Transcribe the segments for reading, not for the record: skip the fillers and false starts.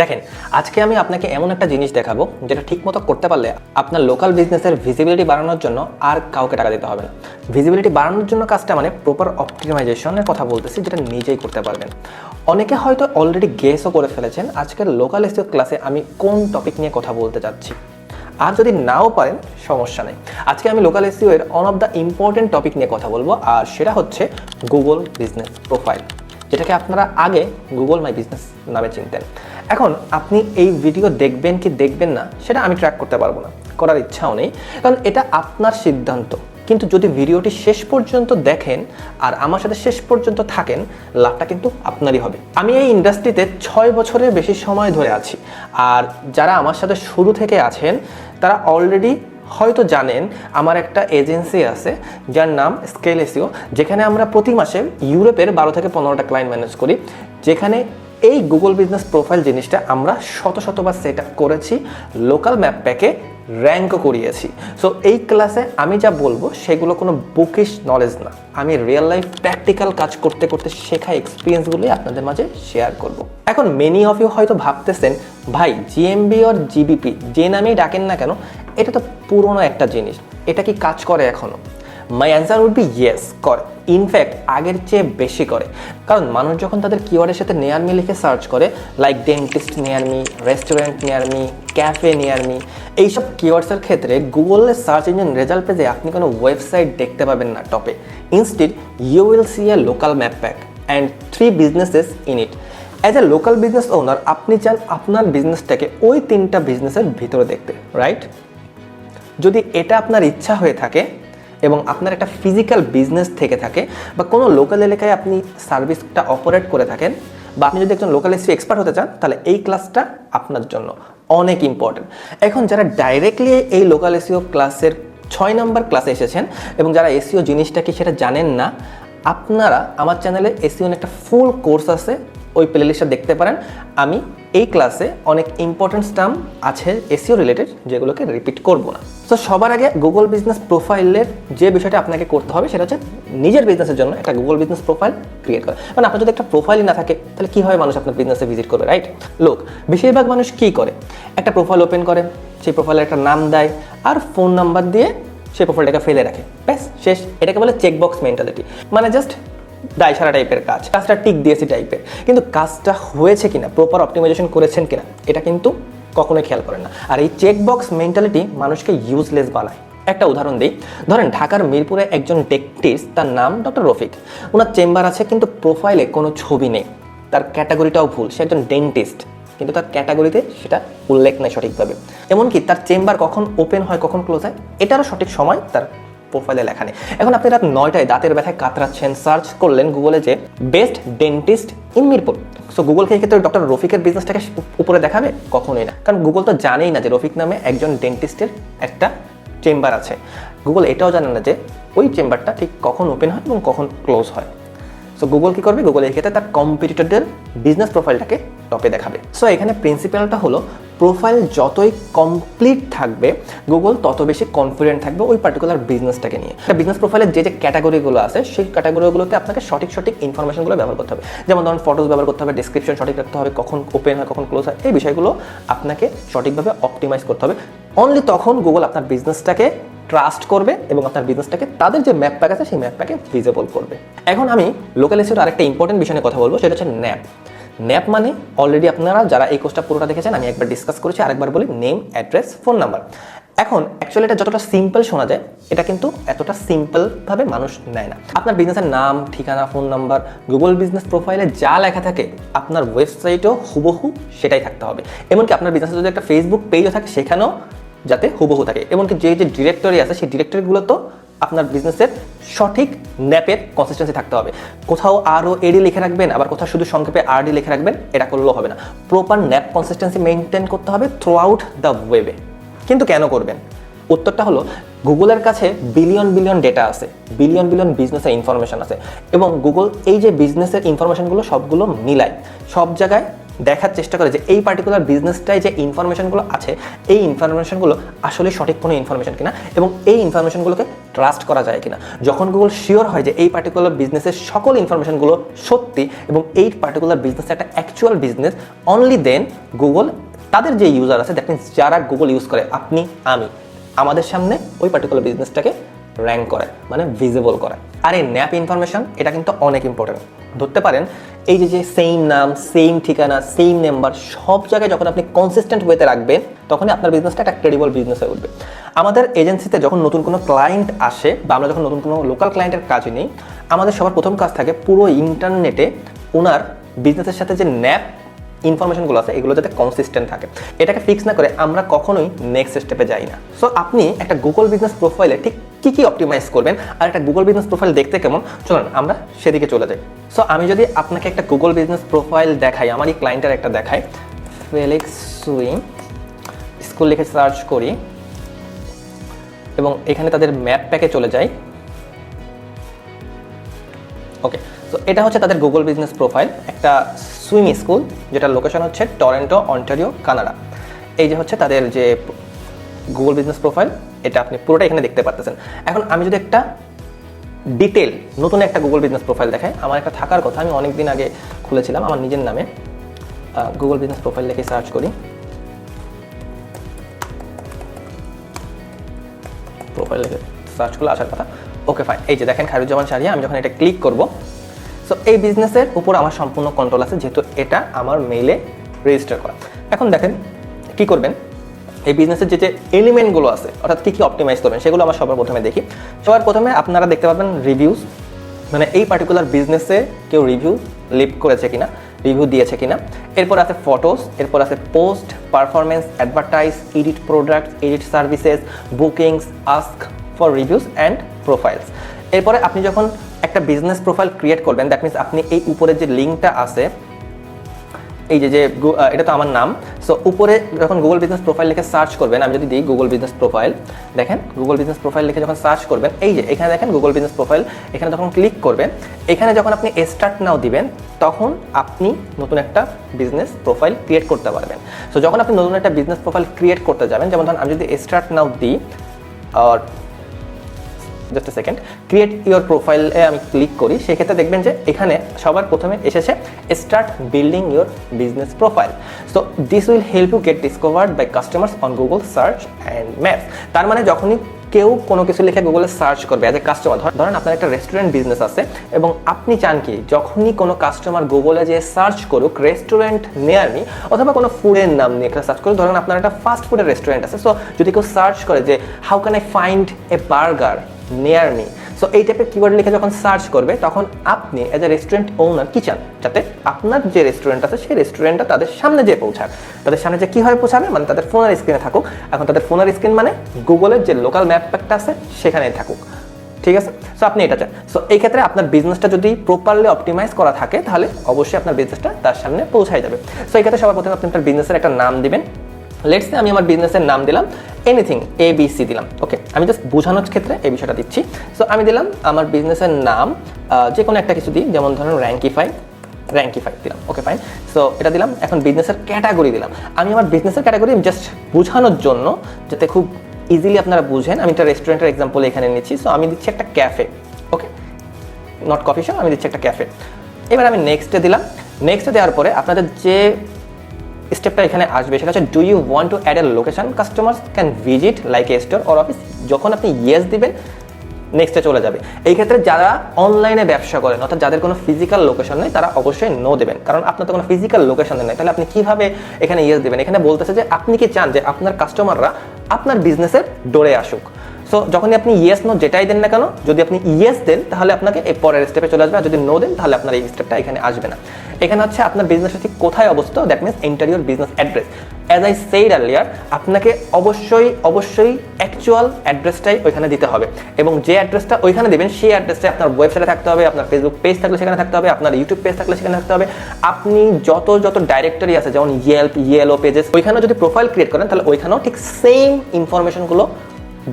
দেখেন, আজকে আমি আপনাকে এমন একটা জিনিস দেখাবো যেটা ঠিকমতো করতে পারলে আপনার লোকাল বিজনেসের ভিজিবিলিটি বাড়ানোর জন্য আর কাউকে টাকা দিতে হবে না। ভিজিবিলিটি বাড়ানোর জন্য কাজটা মানে প্রপার অপটিমাইজেশনের কথা বলতেছি, যেটা নিজেই করতে পারবেন। অনেকে হয়তো অলরেডি গেসও করে ফেলেছেন আজকের লোকাল এসইও ক্লাসে আমি কোন টপিক নিয়ে কথা বলতে চাচ্ছি। আর যদি নাও পারেন সমস্যা নেই, আজকে আমি লোকাল এসইও এর one of the important topic নিয়ে কথা বলবো, আর সেটা হচ্ছে গুগল বিজনেস প্রোফাইল, যেটাকে আপনারা আগে গুগল মাই বিজনেস নামে চিনতেন। এখন আপনি এই ভিডিও দেখবেন কি দেখবেন না সেটা আমি ট্র্যাক করতে পারবো না, করার ইচ্ছাও নেই, কারণ এটা আপনার সিদ্ধান্ত। কিন্তু যদি ভিডিওটি শেষ পর্যন্ত দেখেন আর আমার সাথে শেষ পর্যন্ত থাকেন, লাভটা কিন্তু আপনারই হবে। আমি এই ইন্ডাস্ট্রিতে 6 বছরের বেশি সময় ধরে আছি, আর যারা আমার সাথে শুরু থেকে আছেন তারা অলরেডি হয়তো জানেন আমার একটা এজেন্সি আছে যার নাম স্কেল এসইও, যেখানে আমরা প্রতি মাসে ইউরোপের 12 থেকে 15টা ক্লায়েন্ট ম্যানেজ করি, যেখানে এই গুগল বিজনেস প্রোফাইল জিনিসটা আমরা শতবার সেট আপ করেছি, লোকাল ম্যাপ প্যাকে র্যাঙ্কও করিয়েছি। সো এই ক্লাসে আমি যা বলবো সেগুলো কোনো বুকিশ নলেজ না, আমি রিয়েল লাইফ প্র্যাকটিক্যাল কাজ করতে করতে শেখা এক্সপিরিয়েন্সগুলোই আপনাদের মাঝে শেয়ার করব। এখন মেনি অফ ইউ হয়তো ভাবতেছেন, ভাই জিএমবি আর জিবিপি যে নামেই ডাকেন না কেন, এটা তো পুরনো একটা জিনিস, এটা কি কাজ করে এখনো? My answer would be yes, করে। ইনফ্যাক্ট আগের চেয়ে বেশি করে, কারণ মানুষ যখন তাদের কিওয়ার্ডের সাথে নিয়ার মি লিখে সার্চ করে, like dentist near me, restaurant near me, cafe near me, এইসব কিওয়ার্ডসের ক্ষেত্রে গুগলের সার্চ ইঞ্জিন রেজাল্ট পেজে আপনি কোনো ওয়েবসাইট দেখতে পাবেন না টপে। Instead you will see a local map pack and 3 businesses in it. As a local business owner আপনি চান আপনার বিজনেসটাকে ওই 3টা বিজনেসের ভিতরে দেখতে, রাইট? যদি এটা আপনার ইচ্ছা হয়ে থাকে এবং আপনার একটা ফিজিক্যাল বিজনেস থেকে থাকে, বা কোনো লোকাল এলাকায় আপনি সার্ভিসটা অপারেট করে থাকেন, বা আপনি যদি একজন লোকাল এসইও এক্সপার্ট হতে চান, তাহলে এই ক্লাসটা আপনার জন্য অনেক ইম্পর্টেন্ট। এখন যারা ডাইরেক্টলি এই লোকাল এসইও ক্লাসের 6 নম্বর ক্লাসে এসেছেন এবং যারা এসইও জিনিসটা কি সেটা জানেন না, আপনারা আমার চ্যানেলে এসইও একটা ফুল কোর্স আছে, ওই প্লেলিস্টটা দেখতে পারেন। আমি এই ক্লাসে অনেক ইম্পর্টেন্ট টার্ম আছে এসইও রিলেটেড, যেগুলোকে রিপিট করব না। তো সবার আগে গুগল বিজনেস প্রোফাইলের যে বিষয়টা আপনাকে করতে হবে সেটা হচ্ছে নিজের বিজনেসের জন্য একটা গুগল বিজনেস প্রোফাইল ক্রিয়েট করা। মানে আপনার যদি একটা প্রোফাইলই না থাকে, তাহলে কীভাবে মানুষ আপনার বিজনেসে ভিজিট করবে, রাইট? লোক বেশিরভাগ মানুষ কী করে, একটা প্রোফাইল ওপেন করে, সেই প্রোফাইলের একটা নাম দেয় আর ফোন নাম্বার দিয়ে সেই প্রোফাইলটাকে ফেলে রাখে, ব্যাস শেষ। এটাকে বলে চেকবক্স মেন্টালিটি, মানে জাস্ট দায়সারা টাইপের কাজটা টিক দিয়েছি টাইপের, কিন্তু কাজটা হয়েছে কিনা, প্রপার অপটিমাইজেশন করেছেন কিনা, এটা কিন্তু কখনোই খেয়াল করেন না। আর এই চেকবক্স মেন্টালিটি মানুষকে ইউজলেস বানায়। একটা উদাহরণ দিই, ধরেন ঢাকার মিরপুরে একজন ডেন্টিস্ট, তার নাম ডক্টর রফিক, ওনার চেম্বার আছে কিন্তু প্রোফাইলে কোনো ছবি নেই, তার ক্যাটাগরিটাও ভুল, সে একজন ডেন্টিস্ট কিন্তু তার ক্যাটাগরিতে সেটা উল্লেখ নেই সঠিকভাবে। এমনকি তার চেম্বার কখন ওপেন হয় কখন ক্লোজ হয় এটারও সঠিক সময় তার প্রোফাইলে লেখা নেই। এখন আপনি রাত 9টায় দাঁতের ব্যথায় কাতরাচ্ছেন, সার্চ করলেন গুগলে যে best dentist in Mirpur, so গুগলকে এই ক্ষেত্রে ডক্টর রফিকের বিজনেসটাকে উপরে দেখাবে? কখনোই না, কারণ গুগল তো জানেই না যে রফিক নামে একজন ডেন্টিস্টের একটা চেম্বার আছে। গুগল এটাও জানে না যে ওই চেম্বারটা ঠিক কখন ওপেন হয় এবং কখন ক্লোজ হয়। সো গুগল কী করবে, গুগল এই ক্ষেত্রে তার কম্পিটিটরদের বিজনেস প্রোফাইলটাকে টপে দেখাবে। সো এখানে প্রিন্সিপালটা হলো, প্রোফাইল যতই কমপ্লিট থাকবে গুগল তত বেশি কনফিডেন্ট থাকবে ওই পার্টিকুলার বিজনেসটাকে নিয়ে। একটা বিজনেস প্রোফাইলের যে ক্যাটাগরিগুলো আছে সেই ক্যাটাগরিগুলোতে আপনাকে সঠিক ইনফরমেশনগুলো ব্যবহার করতে হবে। যেমন ধরুন ফটোস ব্যবহার করতে হবে, ডিসক্রিপশন সঠিক রাখতে হবে, কখন ওপেন হয় কখন ক্লোজ হয়, এই বিষয়গুলো আপনাকে সঠিকভাবে অপটিমাইজ করতে হবে। অনলি তখন গুগল আপনার বিজনেসটাকে ট্রাস্ট করবে এবং আপনার বিজনেসটাকে তাদের যে ম্যাপ প্যাক আছে সেই ম্যাপ প্যাকে ভিজিবল করবে। এখন আমি লোকাল এসইওর আরেকটা ইম্পর্টেন্ট বিষয় নিয়ে কথা বলবো, সেটা হচ্ছে ন্যাপ। ন্যাপ মানে অলরেডি আপনারা যারা এই কোর্সটা পুরোটা দেখেছেন, আমি একবার ডিসকাস করেছি, আরেকবার বলি, নেম, অ্যাড্রেস, ফোন নাম্বার। এখন অ্যাকচুয়ালি এটা যতটা সিম্পল শোনা যায়, এটা কিন্তু এতটা সিম্পলভাবে মানুষ নেয় না। আপনার বিজনেসের নাম, ঠিকানা, ফোন নাম্বার গুগল বিজনেস প্রোফাইলে যা লেখা থাকে আপনার ওয়েবসাইটেও হুবহু সেটাই থাকতে হবে। এমনকি আপনার বিজনেসে যদি একটা ফেসবুক পেজও থাকে সেখানেও যাতে হুবহু থাকে। এমনকি যে ডিরেক্টরি আছে সেই ডিরেক্টরিগুলো তো আপনার বিজনেসের সঠিক ন্যাপের কনসিস্টেন্সি থাকতে হবে। কোথাও আরও এডি লিখে রাখবেন, আবার কোথাও শুধু সংক্ষেপে আরডি লিখে রাখবেন, এটা করলেও হবে না। প্রপার ন্যাপ কনসিস্টেন্সি মেনটেন করতে হবে থ্রু আউট দ্য ওয়েবে। কিন্তু কেন করবেন? উত্তরটা হলো, গুগলের কাছে বিলিয়ন ডেটা আছে, বিলিয়ন বিজনেসের ইনফরমেশন আছে, এবং গুগল এই যে বিজনেসের ইনফরমেশনগুলো সবগুলো মিলায়, সব জায়গায় দেখার চেষ্টা করে যে এই পার্টিকুলার বিজনেসটায় যে ইনফরমেশনগুলো আছে এই ইনফরমেশনগুলো আসলে সঠিক কোনো ইনফরমেশন কিনা এবং এই ইনফরমেশনগুলোকে ট্রাস্ট করা যায় কিনা। যখন গুগল শিওর হয় যে এই পার্টিকুলার বিজনেসের সকল ইনফরমেশনগুলো সত্যি এবং এই পার্টিকুলার বিজনেস একটা actual business, only then Google তাদের যে ইউজার আছে, দ্যাট মিনস যারা গুগল ইউজ করে, আপনি আমি, আমাদের সামনে ওই পার্টিকুলার বিজনেসটাকে র্যাঙ্ক করে, মানে ভিজিবল করে। আর এই ন্যাপ ইনফরমেশন এটা কিন্তু অনেক ইম্পর্টেন্ট। ধরতে পারেন এই যে সেম নাম, সেম ঠিকানা, সেম নাম্বার সব জায়গায় যখন আপনি কনসিস্টেন্ট ওয়েতে রাখবেন তখনই আপনার বিজনেসটা একটা ক্রেডিবল বিজনেস হয়ে উঠবে। আমাদের এজেন্সিতে যখন নতুন কোনো ক্লায়েন্ট আসে বা আমরা যখন নতুন কোনো লোকাল ক্লায়েন্টের কাজে নিই, আমাদের সবার প্রথম কাজ থাকে পুরো ইন্টারনেটে ওনার বিজনেসের সাথে যে ন্যাপ ইনফরমেশনগুলো আছে এগুলো যাতে কনসিস্টেন্ট থাকে। এটাকে ফিক্স না করে আমরা কখনোই নেক্সট স্টেপে যাই না। সো আপনি একটা গুগল বিজনেস প্রোফাইলে ঠিক কী অপটিমাইজ করবেন আর একটা গুগল বিজনেস প্রোফাইল দেখতে কেমন, চলুন আমরা সেদিকে চলে যাই। সো আমি যদি আপনাকে একটা গুগল বিজনেস প্রোফাইল দেখাই, আমার এই ক্লায়েন্টের একটা দেখাই, ফেলিক্স সুইং স্কুল লিখে সার্চ করি এবং এখানে তাদের ম্যাপ প্যাকে চলে যাই। ওকে, তো এটা হচ্ছে তাদের গুগল বিজনেস প্রোফাইল, একটা সুইং স্কুল যেটার লোকেশন হচ্ছে টরন্টো, অন্টারিও, কানাডা। এই যে হচ্ছে তাদের যে গুগল বিজনেস প্রোফাইল, এটা আপনি পুরোটা এখানে দেখতে পারতেছেন। এখন আমি যদি একটা ডিটেল নতুন একটা গুগল বিজনেস প্রোফাইল দেখাই, আমার একটা থাকার কথা, আমি অনেক দিন আগে খুলেছিলাম আমার নিজের নামে, গুগল বিজনেস প্রোফাইল লিখে সার্চ করি, প্রোফাইল লিখে সার্চ করলে আসার কথা। ওকে ফাইন, এই যে দেখেন খায়রুজ্জামান শাহরিয়া, আমি যখন এটা ক্লিক করব, সো এই বিজনেসের উপর আমার সম্পূর্ণ কন্ট্রোল আছে যেহেতু এটা আমার মেইলে রেজিস্টার করা। এখন দেখেন কি করবেন, এই বিজনেসের যে এলিমেন্টগুলো আছে অর্থাৎ কী অপটিমাইজ করবেন সেগুলো আমার সবার প্রথমে দেখি। সবার প্রথমে আপনারা দেখতে পাবেন রিভিউজ, মানে এই পার্টিকুলার বিজনেসে কেউ রিভিউ লিভ করেছে কিনা, রিভিউ দিয়েছে কিনা। এরপর আছে ফটোস, এরপর আছে post, performance, advertise, edit products, edit services, bookings, ask for reviews and profiles. এরপরে আপনি যখন একটা বিজনেস প্রোফাইল ক্রিয়েট করবেন, দ্যাট মিনস আপনি এই উপরের যে লিঙ্কটা আছে, এই যে এটা তো আমার নাম, সো উপরে যখন গুগল বিজনেস প্রোফাইল লিখে সার্চ করবেন, আমি যদি দিই গুগল বিজনেস প্রোফাইল, দেখেন গুগল বিজনেস প্রোফাইল লিখে যখন সার্চ করবেন, এই যে এখানে দেখেন গুগল বিজনেস প্রোফাইল, এখানে যখন ক্লিক করবেন, এখানে যখন আপনি স্টার্ট নাও দিবেন তখন আপনি নতুন একটা বিজনেস প্রোফাইল ক্রিয়েট করতে পারবেন। সো যখন আপনি নতুন একটা বিজনেস প্রোফাইল ক্রিয়েট করতে যাবেন, যেমন ধরুন আমি যদি স্টার্ট নাও দিই, আর just a second, create your প্রোফাইলে আমি ক্লিক করি, সেক্ষেত্রে দেখবেন যে এখানে সবার প্রথমে এসেছে start building your business profile. So this will help you get discovered by customers on Google search and maps. তার মানে যখনই কেউ কোনো কিছু লিখে গুগলে সার্চ করবে অ্যাজ এ কাস্টমার, ধরেন আপনার একটা রেস্টুরেন্ট বিজনেস আছে এবং আপনি চান কি যখনই কোনো কাস্টমার গুগলে যে সার্চ করুক রেস্টুরেন্ট নিয়ার মি অথবা কোনো ফুডের নাম নিয়ে একটা সার্চ করুক, ধরেন আপনার একটা ফাস্ট ফুডের রেস্টুরেন্ট আছে, সো যদি কেউ সার্চ করে যে how can I find a burger near me, so এই টাইপের কিওয়ার্ড লিখে যখন সার্চ করবে তখন আপনি অ্যাজ এ রেস্টুরেন্ট ওনার কি চান যাতে আপনার যে রেস্টুরেন্ট আছে সেই রেস্টুরেন্টটা তাদের সামনে যে পৌঁছায়, তাদের সামনে যে কীভাবে পৌঁছাবে, মানে তাদের ফোনের স্ক্রিনে থাকুক। এখন তাদের ফোনের স্ক্রিন মানে গুগলের যে লোকাল ম্যাপ প্যাকটা আছে সেখানেই থাকুক, ঠিক আছে? সো আপনি এটা চান। সো এই ক্ষেত্রে আপনার বিজনেসটা যদি প্রপারলি অপটিমাইজ করা থাকে তাহলে অবশ্যই আপনার বিজনেসটা তার সামনে পৌঁছায় যাবে। সো এই ক্ষেত্রে সবার প্রথমে আপনি আপনার বিজনেসের একটা নাম দিবেন। লেটস সে আমি আমার বিজনেসের নাম দিলাম এনিথিং ABC দিলাম। ওকে, আমি জাস্ট বোঝানোর ক্ষেত্রে এই বিষয়টা দিচ্ছি। সো আমি দিলাম আমার বিজনেসের নাম যে কোনো একটা কিছু দিই, যেমন ধরুন র্যাঙ্কিফাই দিলাম। ওকে ফাইন, সো এটা দিলাম। এখন বিজনেসের ক্যাটাগরি দিলাম। আমি আমার বিজনেসের ক্যাটাগরি জাস্ট বোঝানোর জন্য যাতে খুব ইজিলি আপনারা বুঝেন, আমি একটা রেস্টুরেন্টের এক্সাম্পল এখানে নিচ্ছি। সো আমি দিচ্ছি একটা cafe, okay, not coffee shop, আমি দিচ্ছি একটা ক্যাফে। এবার আমি নেক্সটে দিলাম। নেক্সটে দেওয়ার পরে আপনাদের যে স্টেপটা এখানে আসবে সেটা হচ্ছে do you want to add a location customers can visit like a store or office. যখন আপনি ইয়েস দিবেন নেক্সটে চলে যাবে। এই ক্ষেত্রে যারা অনলাইনে ব্যবসা করেন অর্থাৎ যাদের কোনো ফিজিক্যাল লোকেশন নেই তারা অবশ্যই নো দেবেন, কারণ আপনার তো কোনো ফিজিক্যাল লোকেশন নেই, তাহলে আপনি কীভাবে এখানে ইয়েস দেবেন? এখানে বলতেছে যে আপনি কি চান যে আপনার কাস্টমাররা আপনার বিজনেসের ডোরে আসুক। সো যখনই আপনি ইয়েস নো যেটাই দেন না কেন, যদি আপনি ইয়েস দেন তাহলে আপনাকে এই পরের স্টেপে চলে আসবে, আর যদি নো দেন তাহলে আপনার এই স্টেপটা এখানে আসবে না। এখানে হচ্ছে আপনার বিজনেসটা ঠিক কোথায় অবস্থিত, that means enter your business address. As I said earlier, আপনাকে অবশ্যই অ্যাকচুয়াল অ্যাড্রেসটাই ওইখানে দিতে হবে, এবং যে অ্যাড্রেসটা ওইখানে দেবেন সেই অ্যাড্রেসটা আপনার ওয়েবসাইটে থাকতে হবে, আপনার ফেসবুক পেজ থাকলে সেখানে থাকতে হবে, আপনার ইউটিউব পেজ থাকলে সেখানে থাকতে হবে। আপনি যত ডাইরেক্টরি আছে যেমন ইয়েলো পেজেস, ওইখানেও যদি প্রোফাইল ক্রিয়েট করেন তাহলে ওইখানেও ঠিক সেম ইনফরমেশনগুলো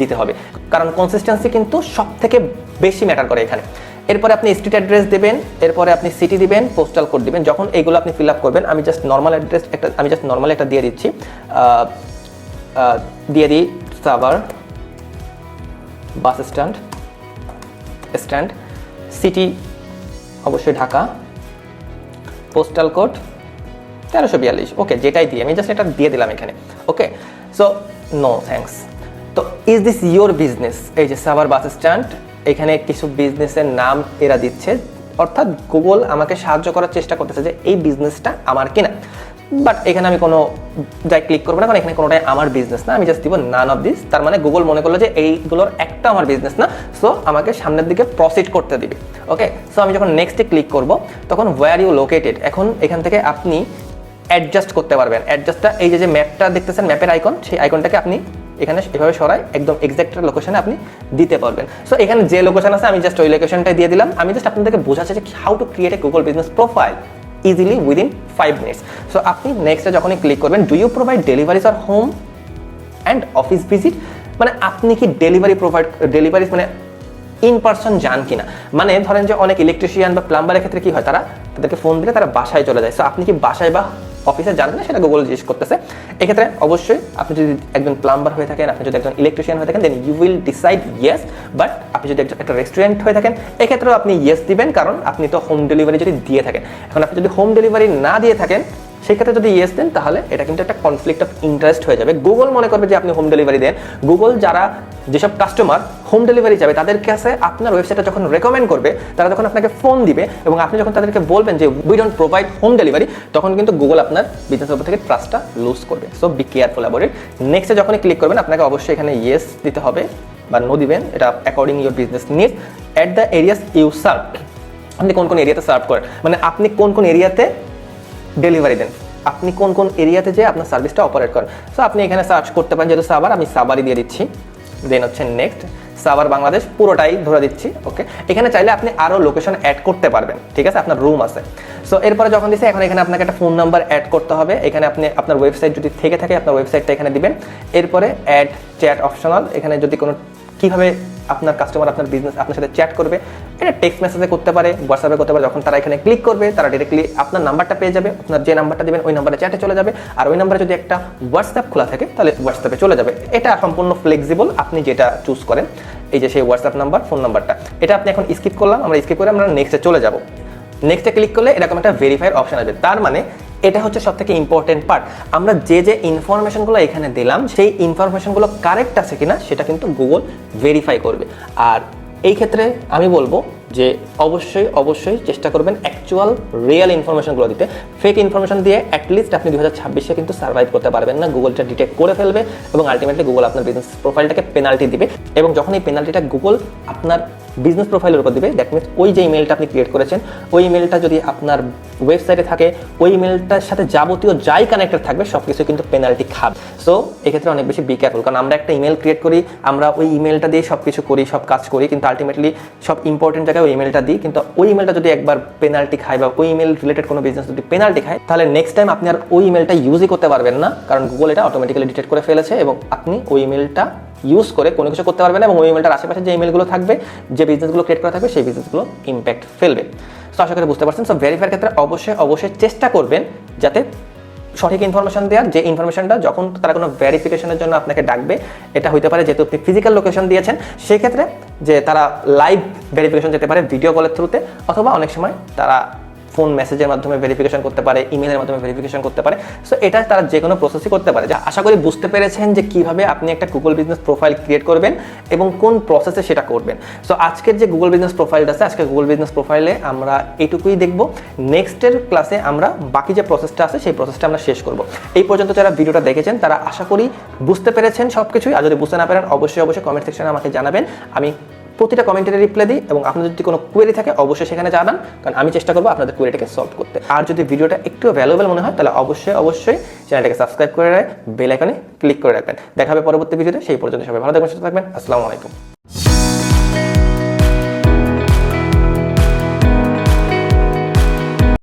দিতে হবে, কারণ কনসিস্টেন্সি কিন্তু সব থেকে বেশি ম্যাটার করে এখানে। এরপরে আপনি স্ট্রিট অ্যাড্রেস দেবেন, এরপরে আপনি সিটি দিবেন, পোস্টাল কোড দিবেন। যখন এইগুলো আপনি ফিল আপ করবেন, আমি জাস্ট নর্মাল একটা দিয়ে দিচ্ছি, দিয়ে দিই সাভার বাস স্ট্যান্ড, সিটি অবশ্যই ঢাকা, পোস্টাল কোড 1342। ওকে, যেটাই দিই আমি জাস্ট এটা দিয়ে দিলাম এখানে। ওকে, সো নো থ্যাঙ্কস। তো ইজ দিস ইয়োর বিজনেস? এই যে সাভার বাস স্ট্যান্ড, এখানে কিছু বিজনেসের নাম এরা দিচ্ছে, অর্থাৎ গুগল আমাকে সাহায্য করার চেষ্টা করতেছে যে এই বিজনেসটা আমার কিনা। বাট এখানে আমি কোনো যাই ক্লিক করবো না, কারণ এখানে কোনোটাই আমার বিজনেস না। আমি জাস্ট দিব নান অফ দিস। তার মানে গুগল মনে করলো যে এইগুলোর একটা আমার বিজনেস না, সো আমাকে সামনের দিকে প্রসিড করতে দিবে। ওকে, সো আমি যখন নেক্সটে ক্লিক করব, তখন ওয়্যার ইউ লোকেটেড, এখন এখান থেকে আপনি অ্যাডজাস্ট করতে পারবেন। অ্যাডজাস্টটা এই যে ম্যাপটা দেখতেছেন, ম্যাপের আইকন, সেই আইকনটাকে আপনি এখানে এভাবে সরাই একদম এক্সাক্ট লোকেশনে আপনি দিতে পারবেন। সো এখানে যে লোকেশন আছে আমি জাস্ট ওই লোকেশনটাই দিয়ে দিলাম। আমি জাস্ট আপনাদেরকে বোঝাচ্ছি যে how to create a Google business profile easily within 5 minutes. So আপনি নেক্সটে যখনই ক্লিক করবেন, do you provide deliveries or home and office visit, মানে আপনি কি ডেলিভারিজ মানে ইন পার্সন যান কিনা। মানে ধরেন যে অনেক ইলেকট্রিশিয়ান বা প্লাম্বারের ক্ষেত্রে কি হয়, তাদেরকে ফোন দিলে তারা বাসায় চলে যায়। সো আপনি কি বাসায় বা অফিসে যান না, সেটা গুগল জিজ্ঞেস করতেছে। এক্ষেত্রে অবশ্যই আপনি যদি একজন প্লাম্বার হয়ে থাকেন, আপনি যদি একজন ইলেকট্রিশিয়ান হয়ে থাকেন, then you will decide yes. But আপনি যদি একটা রেস্টুরেন্ট হয়ে থাকেন, এক্ষেত্রেও আপনি ইয়েস দিবেন, কারণ আপনি তো হোম ডেলিভারি যদি দিয়ে থাকেন। এখন আপনি যদি হোম ডেলিভারি না দিয়ে থাকেন, সেক্ষেত্রে যদি ইয়েস দেন, তাহলে এটা কিন্তু একটা কনফ্লিক্ট অফ ইন্টারেস্ট হয়ে যাবে। গুগল মনে করবে যে আপনি হোম ডেলিভারি দেন। গুগল যেসব কাস্টমার হোম ডেলিভারি যাবে, তাদের কাছে আপনার ওয়েবসাইটটা যখন রেকমেন্ড করবে, তারা যখন আপনাকে ফোন দিবে এবং আপনি যখন তাদেরকে বলবেন যে we don't provide home delivery, তখন কিন্তু গুগল আপনার বিজনেসের উপর থেকে ট্রাস্টটা লুজ করবে। So be careful about it. নেক্সটে যখনই ক্লিক করবেন, আপনাকে অবশ্যই এখানে ইয়েস দিতে হবে বা নো দিবেন, এটা according your business needs. At the areas you serve, আপনি কোন কোন এরিয়াতে সার্ভ করেন, মানে আপনি কোন কোন এরিয়াতে ডেলিভারি দেন, আপনি কোন কোন এরিয়াতে যে আপনার সার্ভিসটা অপারেট করেন। সো আপনি এখানে সার্চ করতে পারেন, যেহেতু সাভার, আমি সাভারই দিয়ে দিচ্ছি। দেন হচ্ছে নেক্সট সাভার বাংলাদেশ পুরোটাই ধরে দিচ্ছি। ওকে, এখানে চাইলে আপনি আরও লোকেশন অ্যাড করতে পারবেন, ঠিক আছে, আপনার রুম আছে। সো এরপরে যখন দিচ্ছে, এখন এখানে আপনাকে একটা ফোন নাম্বার অ্যাড করতে হবে। এখানে আপনি আপনার ওয়েবসাইট যদি থেকে থাকে, আপনার ওয়েবসাইটটা এখানে দিবেন। এরপরে অ্যাড চ্যাট অপশনাল, এখানে যদি কোনো কীভাবে আপনার কাস্টমার আপনার বিজনেস আপনার সাথে চ্যাট করবে, এটা টেক্সট মেসেজে করতে পারে, হোয়াটসঅ্যাপে করতে পারে। যখন তারা এখানে ক্লিক করবে, তারা ডিরেক্টলি আপনার নাম্বারটা পেয়ে যাবে, আপনার যে নাম্বারটা দেবেন ওই নাম্বারে চ্যাটে চলে যাবে। আর ওই নাম্বারে যদি একটা হোয়াটসঅ্যাপ খোলা থাকে, তাহলে হোয়াটসঅ্যাপে চলে যাবে। এটা সম্পূর্ণ ফ্লেক্সিবল, আপনি যেটা চুজ করেন। এই যে সেই হোয়াটসঅ্যাপ নাম্বার, ফোন নাম্বারটা, এটা আপনি এখন স্কিপ করলাম, আমরা স্কিপ করে আমরা নেক্সটে চলে যাব। নেক্সটে ক্লিক করলে এরকম একটা ভেরিফাইয়ের অপশন আসবে। তার মানে এটা হচ্ছে সবথেকে ইম্পর্টেন্ট পার্ট। আমরা যে ইনফরমেশনগুলো এখানে দিলাম, সেই ইনফরমেশনগুলো কারেক্ট আছে কিনা সেটা কিন্তু গুগল ভেরিফাই করবে। আর এই ক্ষেত্রে আমি বলবো যে অবশ্যই চেষ্টা করবেন অ্যাকচুয়াল রিয়েল ইনফরমেশনগুলো দিতে। ফেক ইনফরমেশন দিয়ে অ্যাটলিস্ট আপনি 2026-এ কিন্তু সার্ভাইভ করতে পারবেন না। গুগলটা ডিটেক্ট করে ফেলবে এবং আলটিমেটলি গুগল আপনার বিজনেস প্রোফাইলটাকে পেনাল্টি দিবে। এবং যখন এই পেনাল্টিটা গুগল আপনার বিজনেস প্রোফাইলের উপর দিবে, দ্যাট মিনস ওই যে ইমেলটা আপনি ক্রিয়েট করেছেন, ওই ইমেলটা যদি আপনার ওয়েবসাইটে থাকে, ওই ইমেলটার সাথে যাবতীয় যাই কানেক্টেড থাকবে সব কিছু কিন্তু পেনাল্টি খাবে। সো এক্ষেত্রে অনেক বেশি বি কেয়ারফুল, কারণ আমরা একটা ইমেল ক্রিয়েট করি, আমরা ওই ইমেলটা দিয়ে সব কিছু করি, সব কাজ করি, কিন্তু আলটিমেটলি সব ইম্পর্টেন্ট জায়গায় ওই ইমেলটা দিই। কিন্তু ওই ইমেলটা যদি একবার পেনাল্টি খায় বা ওই ইমেল রিলেটেড কোনো বিজনেস যদি পেনাল্টি খায়, তাহলে নেক্সট টাইম আপনি আর ওই ইমেলটা ইউজই করতে পারবেন না, কারণ গুগল এটা অটোমেটিক্যালি ডিটেক্ট করে ফেলেছে এবং আপনি ওই ইমেলটা ইউজ করে কোনো কিছু করতে পারবেন না। এবং ওই ইমেলটার আশেপাশে যে ইমেলগুলো থাকবে, যে বিজনেসগুলো ক্রিয়েট করা থাকবে, সেই বিজনেসগুলো ইম্প্যাক্ট ফেলবে। সো আশা করি বুঝতে পারছেন। সো ভেরিফাইয়ের ক্ষেত্রে অবশ্যই চেষ্টা করবেন যাতে সঠিক ইনফরমেশন দেওয়ার, যে ইনফরমেশনটা যখন তারা কোনো ভেরিফিকেশনের জন্য আপনাকে ডাকবে, এটা হতে পারে যেহেতু আপনি ফিজিক্যাল লোকেশন দিয়েছেন, সেক্ষেত্রে যে তারা লাইভ ভেরিফিকেশন যেতে পারে ভিডিও কলের থ্রুতে, অথবা অনেক সময় তারা ফোন মেসেজের মাধ্যমে ভেরিফিকেশন করতে পারে, ইমেলের মাধ্যমে ভেরিফিকেশন করতে পারে। সো এটা তারা যে কোনো প্রসেসই করতে পারে। যা আশা করি বুঝতে পেরেছেন যে কিভাবে আপনি একটা গুগল বিজনেস প্রোফাইল ক্রিয়েট করবেন এবং কোন প্রসেসে সেটা করবেন। সো আজকের যে গুগল বিজনেস প্রোফাইলটা আছে, আজকে গুগল বিজনেস প্রোফাইলে আমরা এইটুকুই দেখব। নেক্সটের ক্লাসে আমরা বাকি যে প্রসেসটা আছে সেই প্রসেসটা আমরা শেষ করব। এই পর্যন্ত যারা ভিডিওটা দেখেছেন তারা আশা করি বুঝতে পেরেছেন সব কিছুই। আর যদি বুঝতে না পারেন অবশ্যই কমেন্ট সেকশনে আমাকে জানাবেন। আমি প্রতিটা কমেন্টের রিপ্লাই দিই এবং আপনাদের যদি কোনো কোয়েরি থাকে অবশ্যই সেখানে জানান, কারণ আমি চেষ্টা করবো আপনাদের কোয়েরিটাকে সলভ করতে। আর যদি ভিডিওটা একটু ভ্যালুয়েবল মনে হয়, তাহলে অবশ্যই চ্যানেলটাকে সাবস্ক্রাইব করে বেল আইকনে ক্লিক করে রাখবেন। দেখা হবে পরবর্তী ভিডিওতে। সেই পর্যন্ত সবাই ভালো থাকবেন, সুস্থ থাকবেন। আসসালামু আলাইকুম।